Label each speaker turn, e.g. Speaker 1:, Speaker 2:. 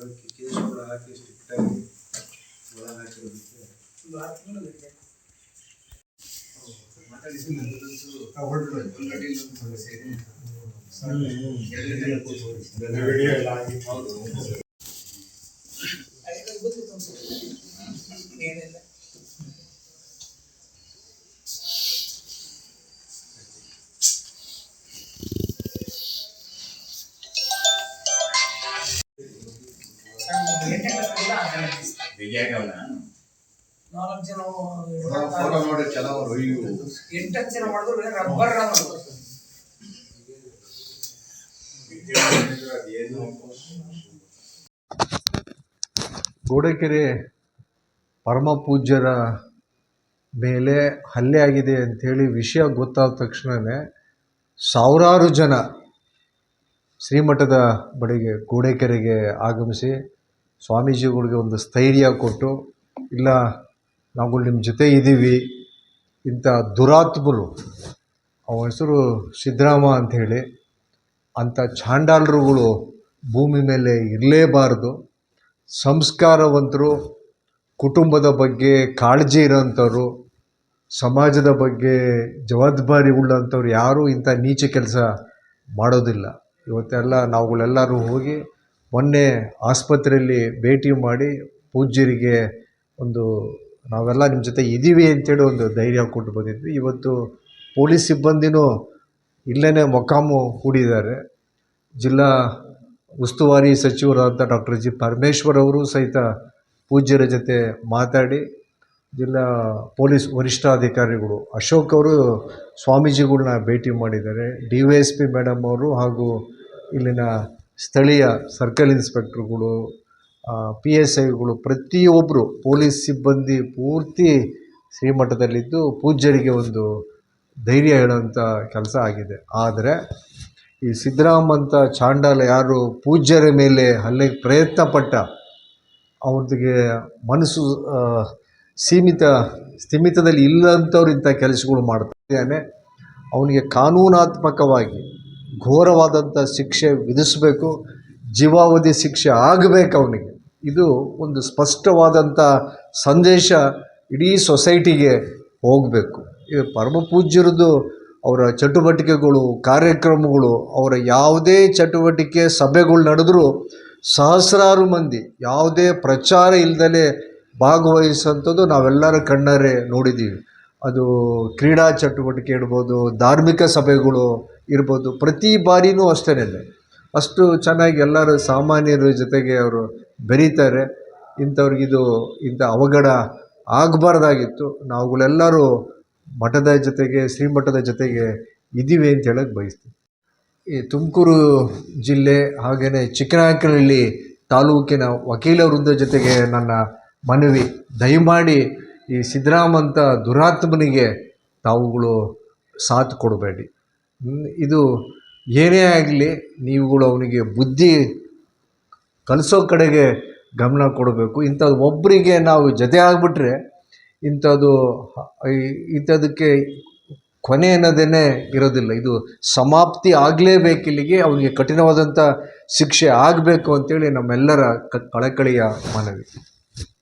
Speaker 1: ಅದಕ್ಕೆ ಕೇಸ್ಗಳು ಹಾಕಿ ಸ್ಟ್ರಿಕ್ಟಾಗಿ ಒಳ ಹಾಕಿರೋದಕ್ಕೆ
Speaker 2: ಗೂಡೆಕೆರೆ ಪರಮ ಪೂಜ್ಯರ ಮೇಲೆ ಹಲ್ಲೆ ಆಗಿದೆ ಅಂಥೇಳಿ ವಿಷಯ ಗೊತ್ತಾದ ತಕ್ಷಣವೇ ಸಾವಿರಾರು ಜನ ಶ್ರೀಮಠದ ಬಳಿಗೆ ಗೂಡೆಕೆರೆಗೆ ಆಗಮಿಸಿ ಸ್ವಾಮೀಜಿಗಳಿಗೆ ಒಂದು ಸ್ಥೈರ್ಯ ಕೊಟ್ಟು, ಇಲ್ಲ ನಾವು ನಿಮ್ಮ ಜೊತೆ ಇದ್ದೀವಿ, ಇಂಥ ದುರಾತ್ಮರು, ಅವನ ಹೆಸರು ಸಿದ್ದರಾಮ ಅಂಥೇಳಿ, ಅಂಥ ಚಾಂಡಾಲರುಗಳು ಭೂಮಿ ಮೇಲೆ ಇರಲೇಬಾರದು, ಸಂಸ್ಕಾರವಂತರು, ಕುಟುಂಬದ ಬಗ್ಗೆ ಕಾಳಜಿ ಇರೋಂಥವ್ರು, ಸಮಾಜದ ಬಗ್ಗೆ ಜವಾಬ್ದಾರಿ ಉಳ್ಳಂಥವ್ರು ಯಾರೂ ಇಂಥ ನೀಚ ಕೆಲಸ ಮಾಡೋದಿಲ್ಲ. ಇವತ್ತೆಲ್ಲ ನಾವುಗಳೆಲ್ಲರೂ ಹೋಗಿ ಮೊನ್ನೆ ಆಸ್ಪತ್ರೆಯಲ್ಲಿ ಭೇಟಿ ಮಾಡಿ ಪೂಜ್ಯರಿಗೆ ಒಂದು ನಾವೆಲ್ಲ ನಿಮ್ಮ ಜೊತೆ ಇದ್ದೀವಿ ಅಂತೇಳಿ ಒಂದು ಧೈರ್ಯ ಕೊಟ್ಟು ಬಂದಿದ್ವಿ. ಇವತ್ತು ಪೊಲೀಸ್ ಸಿಬ್ಬಂದಿನೂ ಇಲ್ಲೇ ಮೊಕ್ಕಾಮು ಹೂಡಿದ್ದಾರೆ. ಜಿಲ್ಲಾ ಉಸ್ತುವಾರಿ ಸಚಿವರಾದ ಡಾಕ್ಟರ್ ಜಿ ಪರಮೇಶ್ವರ್ ಅವರು ಸಹಿತ ಪೂಜ್ಯರ ಜೊತೆ ಮಾತಾಡಿ, ಜಿಲ್ಲಾ ಪೊಲೀಸ್ ವರಿಷ್ಠಾಧಿಕಾರಿಗಳು ಅಶೋಕ್ ಅವರು ಸ್ವಾಮೀಜಿಗಳನ್ನ ಭೇಟಿ ಮಾಡಿದ್ದಾರೆ. DYSP ಮೇಡಮ್ ಅವರು ಹಾಗೂ ಇಲ್ಲಿನ ಸ್ಥಳೀಯ ಸರ್ಕಲ್ ಇನ್ಸ್ಪೆಕ್ಟ್ರುಗಳು, PSIಗಳು, ಪ್ರತಿಯೊಬ್ಬರು ಪೊಲೀಸ್ ಸಿಬ್ಬಂದಿ ಪೂರ್ತಿ ಶ್ರೀಮಠದಲ್ಲಿದ್ದು ಪೂಜ್ಯರಿಗೆ ಒಂದು ಧೈರ್ಯ ಹೇಳೋಂಥ ಕೆಲಸ ಆಗಿದೆ. ಆದರೆ ಈ ಸಿದ್ದರಾಮ ಅಂತ ಚಾಂಡಾಲ ಯಾರು ಪೂಜ್ಯರ ಮೇಲೆ ಹಲ್ಲೆಗೆ ಪ್ರಯತ್ನ ಪಟ್ಟ, ಅವ್ರಿಗೆ ಮನಸ್ಸು ಸ್ಥಿಮಿತದಲ್ಲಿ ಇಲ್ಲಂಥವ್ರು ಇಂಥ ಕೆಲಸಗಳು ಮಾಡ್ತಾನೆ. ಅವನಿಗೆ ಕಾನೂನಾತ್ಮಕವಾಗಿ ಘೋರವಾದಂಥ ಶಿಕ್ಷೆ ವಿಧಿಸಬೇಕು, ಜೀವಾವಧಿ ಶಿಕ್ಷೆ ಆಗಬೇಕು ಅವನಿಗೆ. ಇದು ಒಂದು ಸ್ಪಷ್ಟವಾದಂಥ ಸಂದೇಶ ಇಡೀ ಸೊಸೈಟಿಗೆ ಹೋಗಬೇಕು. ಇದು ಪರಮ ಪೂಜ್ಯರದ್ದು ಅವರ ಚಟುವಟಿಕೆಗಳು, ಕಾರ್ಯಕ್ರಮಗಳು, ಅವರ ಯಾವುದೇ ಚಟುವಟಿಕೆ ಸಭೆಗಳು ನಡೆದರೂ ಸಹಸ್ರಾರು ಮಂದಿ ಯಾವುದೇ ಪ್ರಚಾರ ಇಲ್ಲದಲೇ ಭಾಗವಹಿಸೋಂಥದ್ದು ನಾವೆಲ್ಲರ ಕಣ್ಣಾರೆ ನೋಡಿದ್ದೀವಿ. ಅದು ಕ್ರೀಡಾ ಚಟುವಟಿಕೆ ಇರ್ಬೋದು, ಧಾರ್ಮಿಕ ಸಭೆಗಳು ಇರ್ಬೋದು, ಪ್ರತಿ ಬಾರಿನೂ ಅಷ್ಟೇ ಅಷ್ಟು ಚೆನ್ನಾಗಿ ಎಲ್ಲರೂ ಸಾಮಾನ್ಯರ ಜೊತೆಗೆ ಅವರು ಬೆರೀತಾರೆ. ಇಂಥವ್ರಿಗಿದು ಇಂಥ ಅವಘಡ ಆಗಬಾರ್ದಾಗಿತ್ತು. ನಾವುಗಳೆಲ್ಲರೂ ಮಠದ ಜೊತೆಗೆ, ಶ್ರೀಮಠದ ಜೊತೆಗೆ ಇದ್ದೀವಿ ಅಂತ ಹೇಳಕ್ಕೆ ಬಯಸ್ತೀವಿ. ಈ ತುಮಕೂರು ಜಿಲ್ಲೆ ಹಾಗೆಯೇ ಚಿಕ್ಕನಾಯಕನಹಳ್ಳಿ ತಾಲೂಕಿನ ವಕೀಲ ವೃಂದ ಜೊತೆಗೆ ನನ್ನ ಮನವಿ, ದಯಮಾಡಿ ಈ ಸಿದ್ದರಾಮಂತ ದುರಾತ್ಮನಿಗೆ ತಾವುಗಳು ಸಾಥ್ ಕೊಡಬೇಡಿ. ಇದು ಏನೇ ಆಗಲಿ ನೀವುಗಳು ಅವನಿಗೆ ಬುದ್ಧಿ ಕಲಿಸೋ ಕಡೆಗೆ ಗಮನ ಕೊಡಬೇಕು. ಇಂಥದ್ದು ಒಬ್ಬರಿಗೆ ನಾವು ಜೊತೆ ಆಗಿಬಿಟ್ರೆ ಇಂಥದಕ್ಕೆ ಕೊನೆ ಅನ್ನೋದೇ ಇರೋದಿಲ್ಲ. ಇದು ಸಮಾಪ್ತಿ ಆಗಲೇಬೇಕು. ಇಲ್ಲಿಗೆ ಅವನಿಗೆ ಕಠಿಣವಾದಂಥ ಶಿಕ್ಷೆ ಆಗಬೇಕು ಅಂತೇಳಿ ನಮ್ಮೆಲ್ಲರ ಕಳಕಳಿಯ ಮನವಿ.